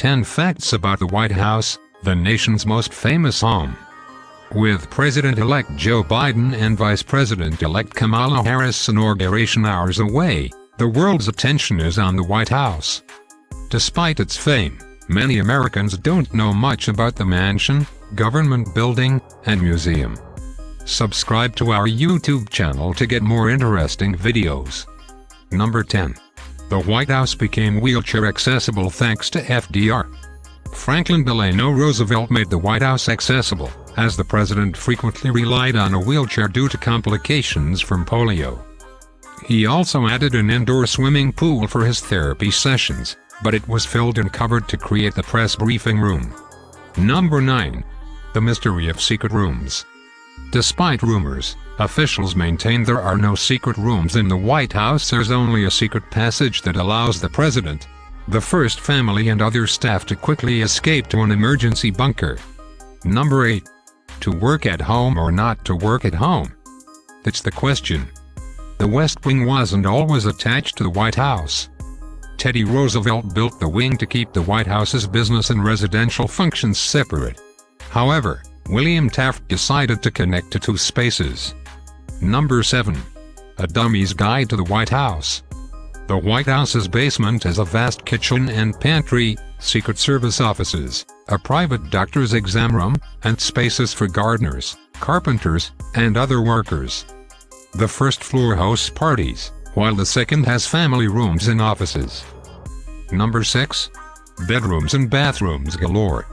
10 facts about the White House, the nation's most famous home. With President-elect Joe Biden and Vice President-elect Kamala Harris' inauguration hours away, the world's attention is on the White House. Despite its fame, many Americans don't know much about the mansion, government building, and museum. Subscribe to our YouTube channel to get more interesting videos. Number 10. The White House became wheelchair accessible thanks to FDR. Franklin Delano Roosevelt made the White House accessible, as the president frequently relied on a wheelchair due to complications from polio. He also added an indoor swimming pool for his therapy sessions, but it was filled and covered to create the press briefing room. Number 9. The mystery of secret rooms. Despite rumors, officials maintain there are no secret rooms in the White House. There's only a secret passage that allows the president, the first family and other staff to quickly escape to an emergency bunker. Number 8. To work at home or not to work at home? That's the question. The West Wing wasn't always attached to the White House. Teddy Roosevelt built the wing to keep the White House's business and residential functions separate. However, William Taft decided to connect the two spaces. Number 7. A Dummy's Guide to the White House. The White House's basement has a vast kitchen and pantry, Secret Service offices, a private doctor's exam room, and spaces for gardeners, carpenters, and other workers. The first floor hosts parties, while the second has family rooms and offices. Number 6. Bedrooms and bathrooms galore.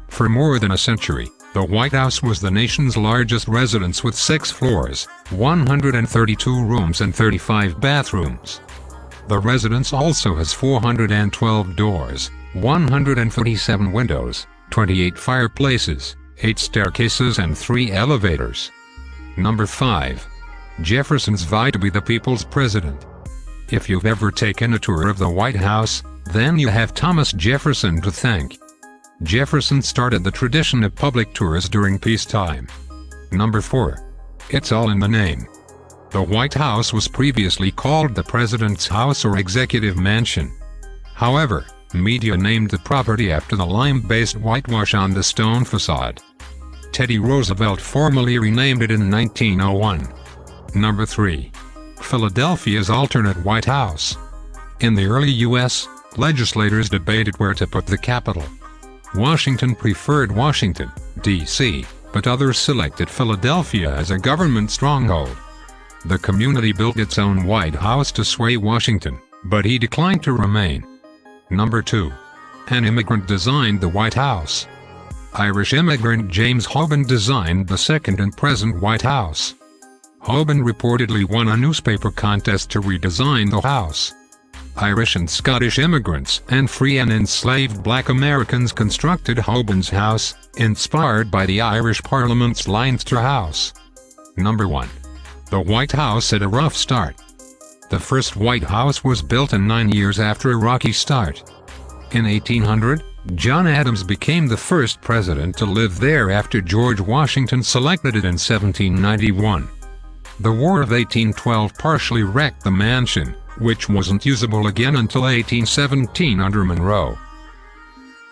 For more than a century, the White House was the nation's largest residence with 6 floors, 132 rooms and 35 bathrooms. The residence also has 412 doors, 147 windows, 28 fireplaces, 8 staircases and 3 elevators. Number 5. Jefferson's vie to be the people's president. If you've ever taken a tour of the White House, then you have Thomas Jefferson to thank. Jefferson started the tradition of public tours during peacetime. Number 4. It's all in the name. The White House was previously called the President's House or Executive Mansion. However, media named the property after the lime-based whitewash on the stone facade. Teddy Roosevelt formally renamed it in 1901. Number 3. Philadelphia's alternate White House. In the early U.S., legislators debated where to put the capital. Washington preferred Washington, D.C., but others selected Philadelphia as a government stronghold. The community built its own White House to sway Washington, but he declined to remain. Number 2. An immigrant designed the White House. Irish immigrant James Hoban designed the second and present White House. Hoban reportedly won a newspaper contest to redesign the house. Irish and Scottish immigrants and free and enslaved black Americans constructed Hoban's house, inspired by the Irish Parliament's Leinster House. Number 1. The White House had a rough start. The first White House was built in 9 years after a rocky start. In 1800, John Adams became the first president to live there after George Washington selected it in 1791. The War of 1812 partially wrecked the mansion, which wasn't usable again until 1817 under Monroe.